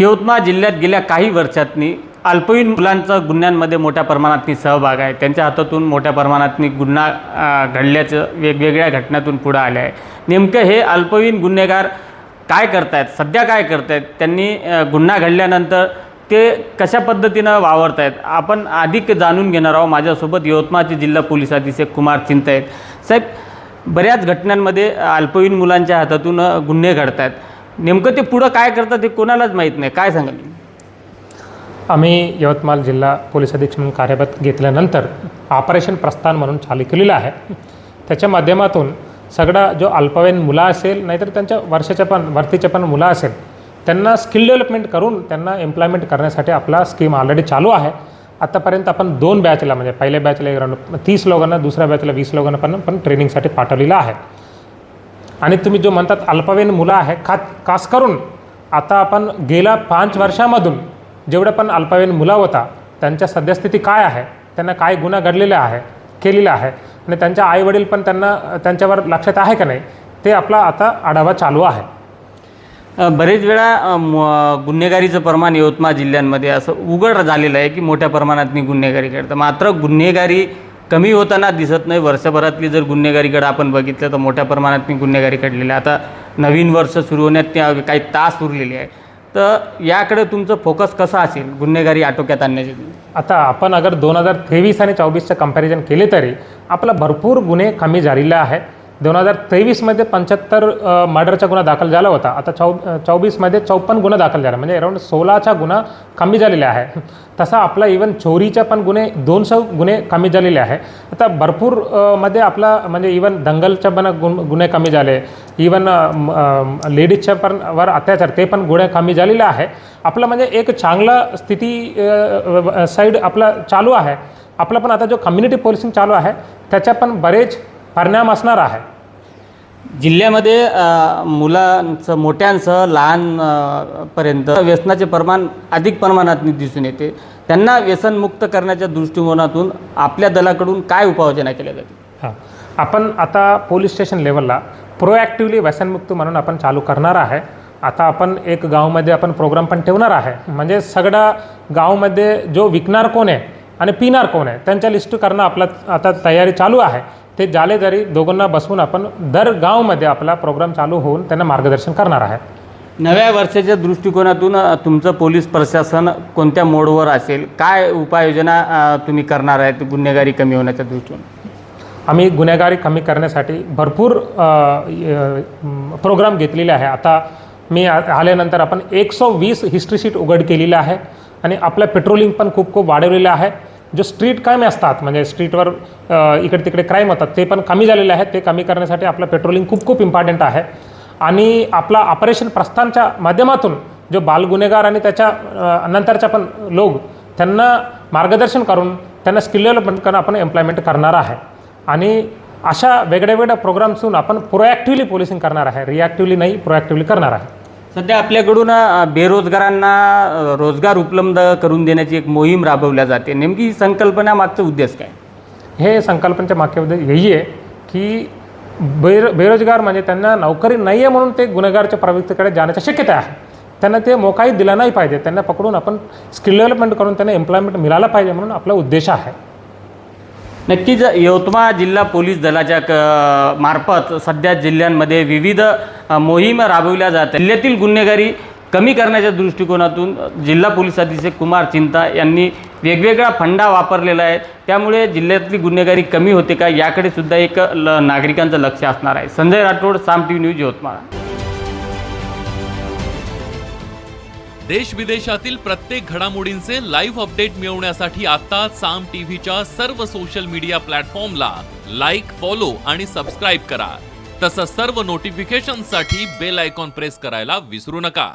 यवतमाळ जिल्ह्यात गेल्या काही वर्षांनी अल्पवयीन मुलांचा गुन्ह्यांमध्ये मोठ्या प्रमाणात सहभाग आहे। त्यांच्या हातातून मोठ्या प्रमाणात गुन्हा घडल्याचं वेगवेगळ्या घटनांतून पुढे आले आहे। नेमकं हे अल्पवयीन गुन्हेगार काय करतायत, सध्या काय करतायत, त्यांनी गुन्हा घडल्यानंतर ते कशा पद्धतीनं वावरतायत आपण अधिक जाणून घेणार आहोत। माझ्यासोबत यवतमाळचे जिल्हा पोलीस अधीक्षक कुमार चिंता आहेत। साहेब, बऱ्याच घटनांमध्ये अल्पवयीन मुलांच्या हातातून गुन्हे घडतात, नेमकं ते पुढं काय करतात हे कोणालाच माहीत नाही, काय सांगाल? आम्ही यवतमाळ जिल्हा पोलीस अधीक्षक म्हणून कार्यरत घेतल्यानंतर ऑपरेशन प्रस्थान म्हणून चालू केलेलं आहे। त्याच्या माध्यमातून सगळा जो अल्पवयीन मुलं असेल, नाहीतर त्यांच्या वरतीचे पण मुलं असेल, त्यांना स्किल डेव्हलपमेंट करून त्यांना एम्प्लॉयमेंट करण्यासाठी आपला स्कीम ऑलरेडी चालू आहे। आतापर्यंत आपण 2 बॅचला म्हणजे पहिल्या बॅचला 30 लोकांना, दुसऱ्या बॅचला 20 लोकांना पण ट्रेनिंगसाठी पाठवलेलं आहे। आणि तुम्ही जो म्हणतात अल्पवयीन मुलं आहे, खास करून आता आपण गेल्या 5 वर्षामधून जेवढे पण अल्पवयीन मुलं होता त्यांच्या सद्यस्थिती काय आहे, त्यांना काय गुन्हा घडलेले आहे केलेला आहे आणि त्यांच्या आईवडील पण त्यांच्यावर लक्षात आहे का नाही, ते आपला आता आढावा चालू आहे। बरेच वेळा गुन्हेगारीचं प्रमाण यवतमाळ जिल्ह्यांमध्ये असं उघड झालेलं आहे की मोठ्या प्रमाणात गुन्हेगारी घडतं, मात्र गुन्हेगारी कमी होताना दिसत नाही। वर्षभरातली जर गुन्हेगारीकडे आपण बघितलं तर मोठ्या प्रमाणात गुन्हेगारी घडलेली आहे। आता नवीन वर्ष सुरू होण्यात काही तास उरलेले आहे, तर याकडे तुमचं फोकस कसं असेल गुन्हेगारी आटोक्यात आणण्याचे? आता आपण अगर 2023 आणि 24चं कंपॅरिझन केले तरी आपला भरपूर गुन्हे कमी झालेले आहे। 2023मध्ये 75 मर्डरचा गुन्हा दाखल झाला होता, आता 24मध्ये 54 गुन्हा दाखल झाला, म्हणजे अराउंड 16चा गुन्हा कमी झालेला आहे। तसा आपला इवन चोरीचा पण गुन्हे 200 गुन्हे कमी झालेले आहे। आता भरपूर मध्ये आपला म्हणजे इवन दंगलच्या पण गुन्हे कमी झाले, इवन लेडीजच्या पण वर अत्याचार ते पण गुन्हे कमी झालेले आहे। आपला म्हणजे एक चांगला स्थिती साईड आपला चालू आहे। आपला पण आता जो कम्युनिटी पोलिसिंग चालू आहे त्याच्या पण बरेच परिणाम असणार आहे। जिल्ह्यामध्ये मुलांचं मोठ्यांसह लहानपर्यंत व्यसनाचे प्रमाण अधिक प्रमाणात दिसून येते। त्यांना व्यसनमुक्त करण्याच्या दृष्टिकोनातून आपल्या दलाकडून काय उपाययोजना केल्या जातील? आपण आता पोलीस स्टेशन लेवलला प्रोॲक्टिव्हली व्यसनमुक्त म्हणून आपण चालू करणार आहे। आता आपण एक गावामध्ये आपण प्रोग्राम पण ठेवणार आहे, म्हणजे सगळ्या गावामध्ये जो विकणार कोण आहे आणि पिणार कोण आहे त्यांच्या लिस्ट करणं आपला आता तयारी चालू आहे। ते झाले तरी दोघांना बसवून आपण दर गावामध्ये आपला प्रोग्राम चालू होऊन त्यांना मार्गदर्शन करणार आहे। नव्या वर्षाच्या दृष्टिकोनातून तुमचं पोलीस प्रशासन कोणत्या मोडवर असेल, काय उपाययोजना तुम्ही करणार आहेत गुन्हेगारी कमी होण्याच्या दृष्टीने? आम्ही गुन्हेगारी कमी करण्यासाठी भरपूर प्रोग्राम घेतलेले आहे। आता मी आल्यानंतर आपण 120 हिस्ट्री शीट उघड केलेलं आहे आणि आपलं पेट्रोलिंग पण खूप वाढवलेलं आहे। जो स्ट्रीट क्राईम असतात, म्हणजे स्ट्रीटवर इकडे तिकडे क्राईम होतात, ते पण कमी झालेले आहेत। ते कमी करण्यासाठी आपलं पेट्रोलिंग खूप इम्पॉर्टंट आहे। आणि आपला ऑपरेशन प्रस्थानच्या माध्यमातून जो बालगुन्हेगार आणि त्याच्या नंतरच्या पण लोक त्यांना मार्गदर्शन करून त्यांना स्किल डेव्हलपमेंट करून आपण एम्प्लॉयमेंट करणार आहे। आणि अशा वेगळ्या प्रोग्राम्सतून आपण प्रोॲक्टिव्हली पोलिसिंग करणार आहे, रिॲक्टिव्हली नाही, प्रोॲक्टिव्हली करणार आहे। सध्या आपल्याकडून बेरोजगारांना रोजगार उपलब्ध करून देण्याची एक मोहीम राबवल्या जाते, नेमकी ही संकल्पना मागचा उद्देश काय? हे संकल्पनेच्या मागचे उद्देश यही आहे की बेरोजगार म्हणजे त्यांना नोकरी नाही आहे म्हणून ते गुन्हेगारच्या प्रवृत्तीकडे जाण्याची शक्यता आहे। त्यांना ते मोकाही दिला नाही पाहिजे, त्यांना पकडून आपण स्किल डेव्हलपमेंट करून त्यांना एम्प्लॉयमेंट मिळाला पाहिजे म्हणून आपला उद्देश आहे। नक्कीच यवतमाळ जिल्हा पोलीस दलाच्या मार्फत सध्या जिल्ह्यांमध्ये विविध मोहीम राबवल्या जातात। जिल्ह्यातील गुन्हेगारी कमी करण्याच्या दृष्टिकोनातून जिल्हा पोलीस अधीक्षक कुमार चिंता यांनी वेगवेगळा फंडा वापरलेला आहे, त्यामुळे जिल्ह्यातली गुन्हेगारी कमी होते का याकडे सुद्धा एक नागरिकांचं लक्ष असणार आहे। संजय राठोड, साम टीव्ही न्यूज, यवतमाळ। देश विदेशातील प्रत्येक घडामोडींचे लाईव्ह अपडेट मिळवण्यासाठी आता साम टीव्हीच्या सर्व सोशल मीडिया प्लॅटफॉर्मला लाईक, फॉलो आणि सबस्क्राईब करा। तसंच सर्व नोटिफिकेशनसाठी बेल आयकॉन प्रेस करायला विसरू नका।